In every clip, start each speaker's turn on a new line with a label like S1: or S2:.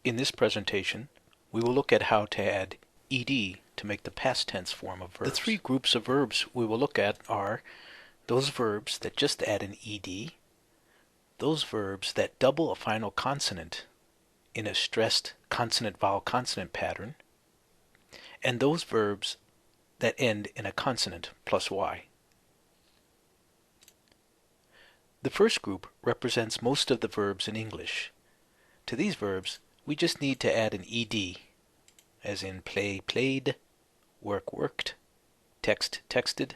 S1: In this presentation, we will look at how to add ed to make the past tense form of verbs. The three groups of verbs we will look at are those verbs that just add an ed, those verbs that double a final consonant in a stressed consonant-vowel-consonant pattern, and those verbs that end in a consonant plus y. The first group represents most of the verbs in English. To these verbs, we just need to add an ed, as in play, played, work, worked, text, texted,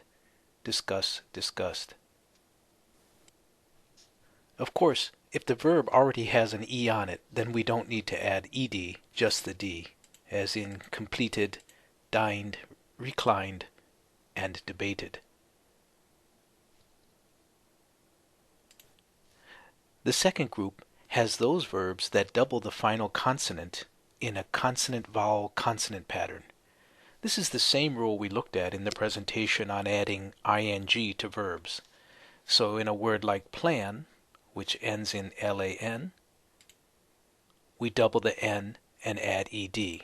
S1: discuss, discussed. Of course, if the verb already has an e on it, then we don't need to add ed, just the d, as in completed, dined, reclined, and debated. The second group has those verbs that double the final consonant in a consonant-vowel-consonant pattern. This is the same rule we looked at in the presentation on adding ing to verbs. So in a word like plan, which ends in lan, we double the n and add ed.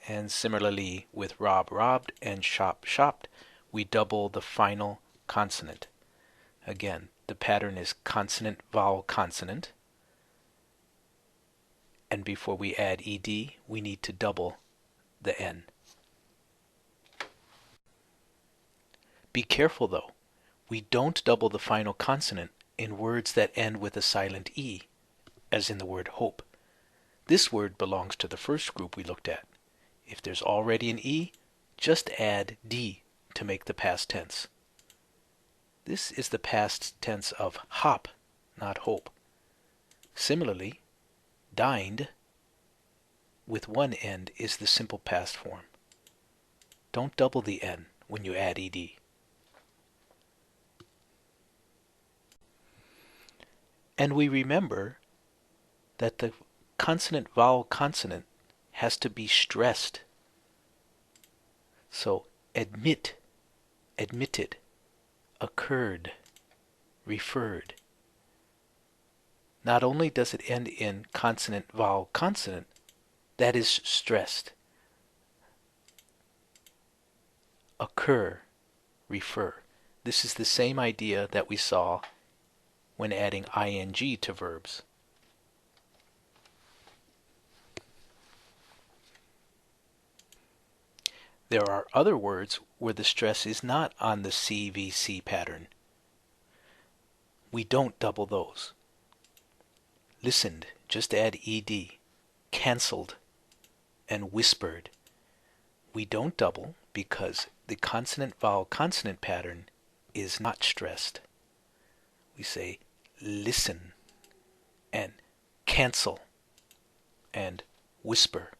S1: And similarly with rob, robbed, and shop, shopped, we double the final consonant. Again, the pattern is consonant, vowel, consonant. And before we add ed, we need to double the n. Be careful though. We don't double the final consonant in words that end with a silent e, as in the word hope. This word belongs to the first group we looked at. If there's already an e, just add d to make the past tense. This is the past tense of hop, not hope. Similarly, dined with one end is the simple past form. Don't double the n when you add ed. And we remember that the consonant-vowel-consonant has to be stressed. So admit, admitted, occurred, referred. Not only does it end in consonant-vowel-consonant, that is stressed. Occur, refer. This is the same idea that we saw when adding ing to verbs. There are other words where the stress is not on the CVC pattern. We don't double those. Listened, just add ed. Cancelled and whispered. We don't double because the consonant-vowel-consonant pattern is not stressed. We say listen and cancel and whisper.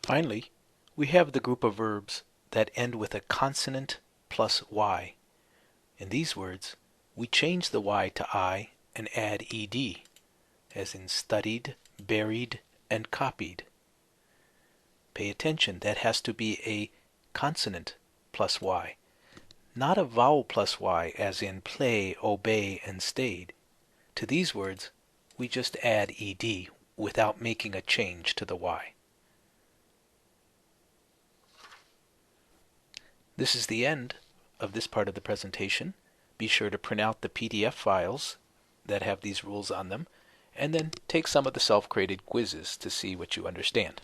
S1: Finally, we have the group of verbs that end with a consonant plus y. In these words, we change the y to I and add ed, as in studied, buried, and copied. Pay attention, that has to be a consonant plus y, not a vowel plus y as in play, obey, and stayed. To these words, we just add ed without making a change to the y. This is the end of this part of the presentation. Be sure to print out the PDF files that have these rules on them, and then take some of the self-created quizzes to see what you understand.